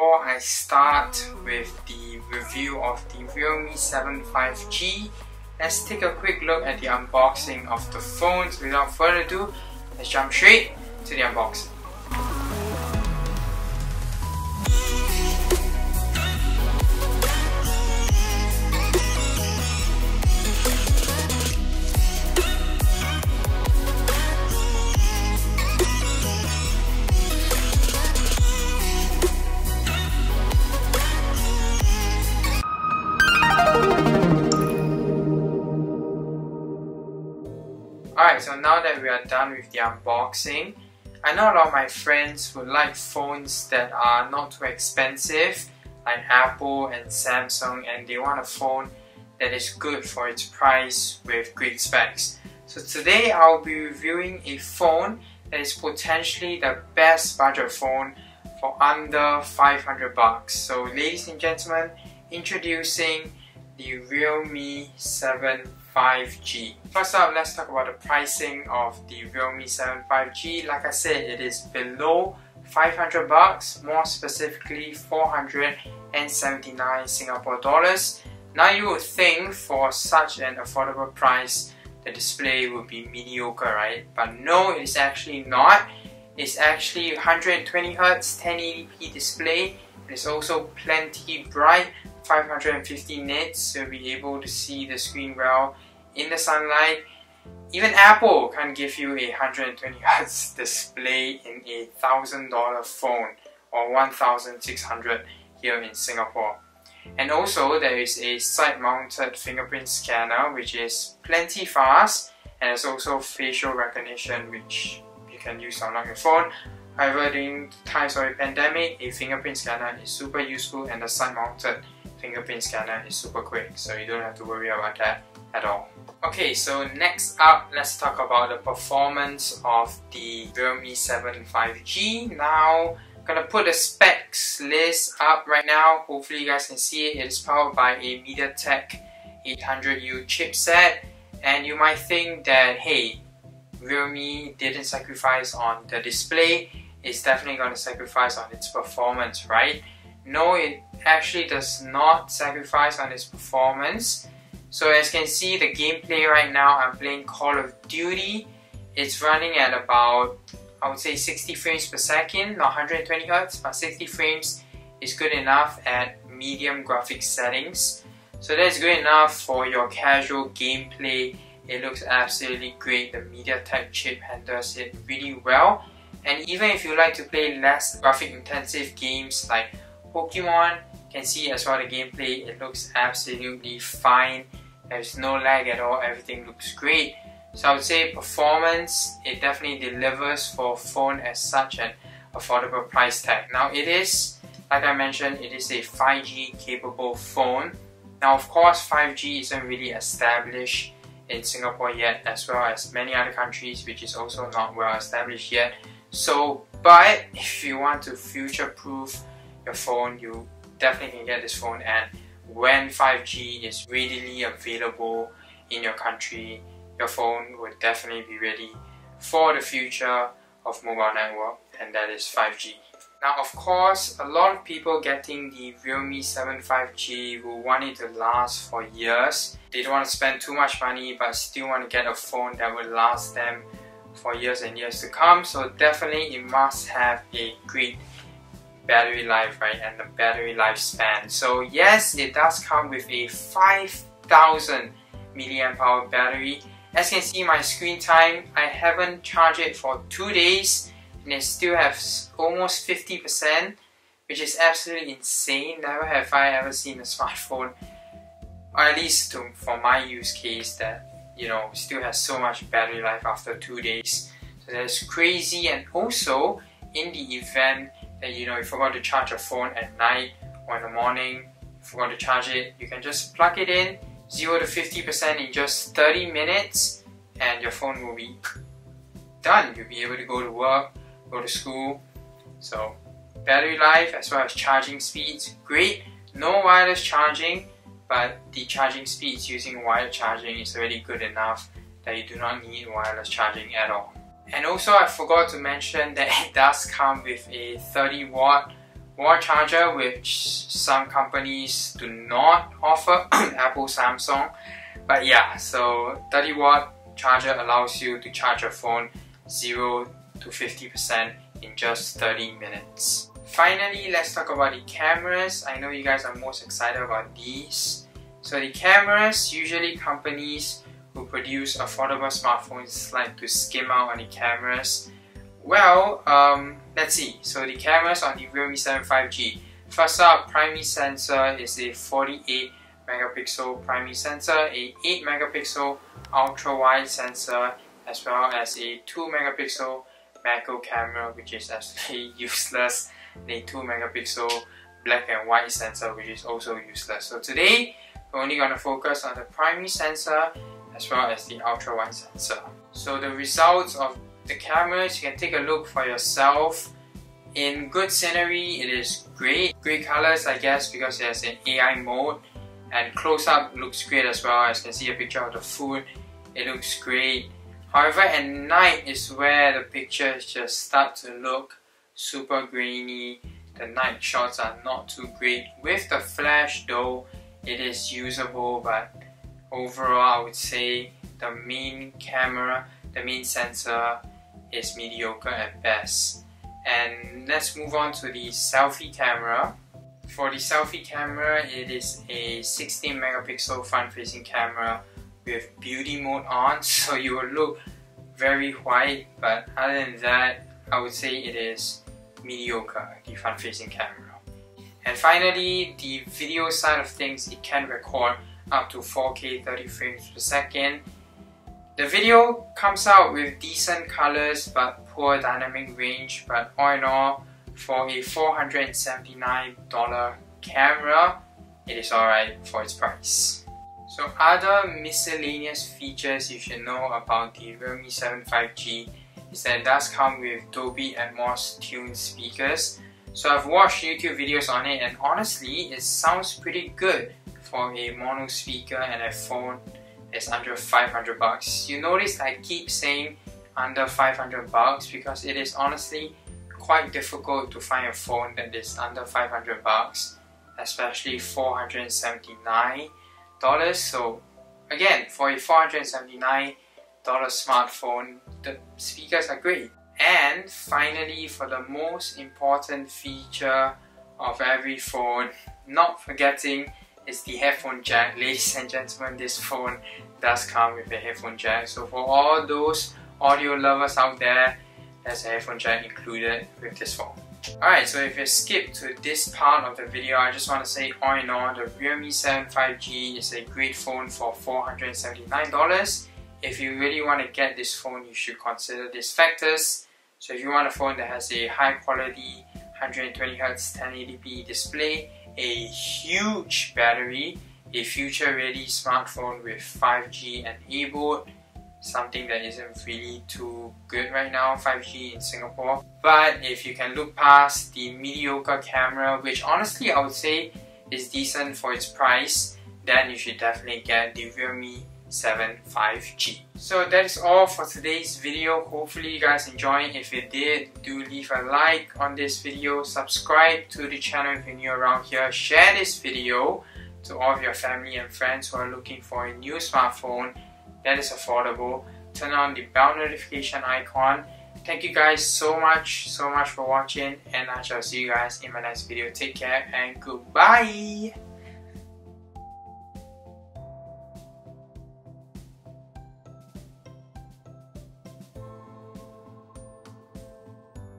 Before I start with the review of the Realme 7 5G, let's take a quick look at the unboxing of the phone. So without further ado, let's jump straight to the unboxing. Alright, so now that we are done with the unboxing, I know a lot of my friends would like phones that are not too expensive, like Apple and Samsung, and they want a phone that is good for its price with great specs. So today I'll be reviewing a phone that is potentially the best budget phone for under 500 bucks. So ladies and gentlemen, introducing the Realme 7 5G. First up, let's talk about the pricing of the Realme 7 5G. Like I said, it is below 500 bucks, more specifically 479 Singapore dollars. Now you would think for such an affordable price, the display would be mediocre, right? But no, it is actually not. It's actually 120Hz 1080p display. It's also plenty bright, 550 nits, so you'll be able to see the screen well in the sunlight. Even Apple can give you a 120Hz display in a $1,000 phone or 1,600 here in Singapore. And also there is a side-mounted fingerprint scanner which is plenty fast, and there's also facial recognition which you can use to unlock your phone. However, during times of a pandemic, a fingerprint scanner is super useful, and the side-mounted fingerprint scanner is super quick, so you don't have to worry about that at all. Okay, so next up, let's talk about the performance of the Realme 7 5G. Now, I'm gonna put the specs list up right now. Hopefully you guys can see it. It is powered by a MediaTek 800U chipset, and you might think that, hey, Realme didn't sacrifice on the display, it's definitely going to sacrifice on its performance, right? No, it actually does not sacrifice on its performance. So as you can see, the gameplay right now, I'm playing Call of Duty. It's running at about, I would say 60 frames per second, not 120 Hz, but 60 frames is good enough at medium graphics settings. So that's good enough for your casual gameplay. It looks absolutely great. The MediaTek chip handles it really well. And even if you like to play less graphic intensive games like Pokemon, you can see as well the gameplay, it looks absolutely fine. There's no lag at all, everything looks great. So I would say performance, it definitely delivers for a phone at such an affordable price tag. Now it is, like I mentioned, it is a 5G capable phone. Now of course 5G isn't really established in Singapore yet, as well as many other countries, which is also not well established yet. So, but if you want to future-proof your phone, you definitely can get this phone, and when 5G is readily available in your country, your phone would definitely be ready for the future of mobile network, and that is 5G. Now of course, a lot of people getting the Realme 7 5G will want it to last for years. They don't want to spend too much money but still want to get a phone that will last them for years and years to come. So definitely it must have a great battery life, right, and the battery lifespan. So yes, it does come with a 5,000 milliamp hour battery. As you can see, my screen time, I haven't charged it for 2 days and it still has almost 50%, which is absolutely insane. Never have I ever seen a smartphone, or at least for my use case, that still has so much battery life after 2 days. So that's crazy. And also, in the event that you forgot to charge your phone at night or in the morning, you forgot to charge it, you can just plug it in 0 to 50% in just 30 minutes and your phone will be done. You'll be able to go to work, go to school. So battery life as well as charging speeds, great. No wireless charging, but the charging speeds using wired charging is already good enough that you do not need wireless charging at all. And also I forgot to mention that it does come with a 30 watt or charger, which some companies do not offer, Apple, Samsung. But yeah, so 30-watt charger allows you to charge your phone 0 to 50% in just 30 minutes. Finally, let's talk about the cameras. I know you guys are most excited about these. So the cameras, usually companies who produce affordable smartphones like to skim out on the cameras. Well, let's see. So the cameras on the Realme 7 5G. First up, primary sensor is a 48 megapixel primary sensor, a 8 megapixel ultra wide sensor, as well as a 2 megapixel macro camera, which is actually useless, and a 2 megapixel black and white sensor, which is also useless. So today we're only going to focus on the primary sensor as well as the ultra wide sensor. So the results of the cameras, you can take a look for yourself. In good scenery, it is great. Great colors, I guess, because it has an AI mode, and close up looks great as well. As you can see a picture of the food, it looks great. However, at night is where the pictures just start to look super grainy. The night shots are not too great. With the flash though, it is usable, but overall I would say the main camera, the main sensor is mediocre at best. And let's move on to the selfie camera. For the selfie camera, it is a 16 megapixel front facing camera with beauty mode on, so you will look very white, but other than that, I would say it is mediocre, the front facing camera. And finally, the video side of things, it can record up to 4K 30 frames per second. The video comes out with decent colors but poor dynamic range, but all in all, for a $479 camera, it is alright for its price. So other miscellaneous features you should know about the Realme 7 5G is that it does come with Dolby Atmos tuned speakers. So I've watched YouTube videos on it, and honestly it sounds pretty good for a mono speaker and a phone that's under $500. You notice I keep saying under $500 because it is honestly quite difficult to find a phone that is under $500, especially $479. So again, for a $479 smartphone, the speakers are great. And finally, for the most important feature of every phone, not forgetting, is the headphone jack. Ladies and gentlemen, this phone does come with a headphone jack. So for all those audio lovers out there, there's a headphone jack included with this phone. Alright, so if you skip to this part of the video, I just want to say all in all, the Realme 7 5G is a great phone for $479. If you really want to get this phone, you should consider these factors. So if you want a phone that has a high quality 120Hz 1080p display, a huge battery, a future ready smartphone with 5G enabled, something that isn't really too good right now, 5G in Singapore. But if you can look past the mediocre camera, which honestly I would say is decent for its price, then you should definitely get the Realme 7 5G. So that is all for today's video. Hopefully you guys enjoyed. If you did, do leave a like on this video, subscribe to the channel if you're new around here, share this video to all of your family and friends who are looking for a new smartphone that is affordable. Turn on the bell notification icon. Thank you guys so much for watching, and I shall see you guys in my next video. Take care and goodbye.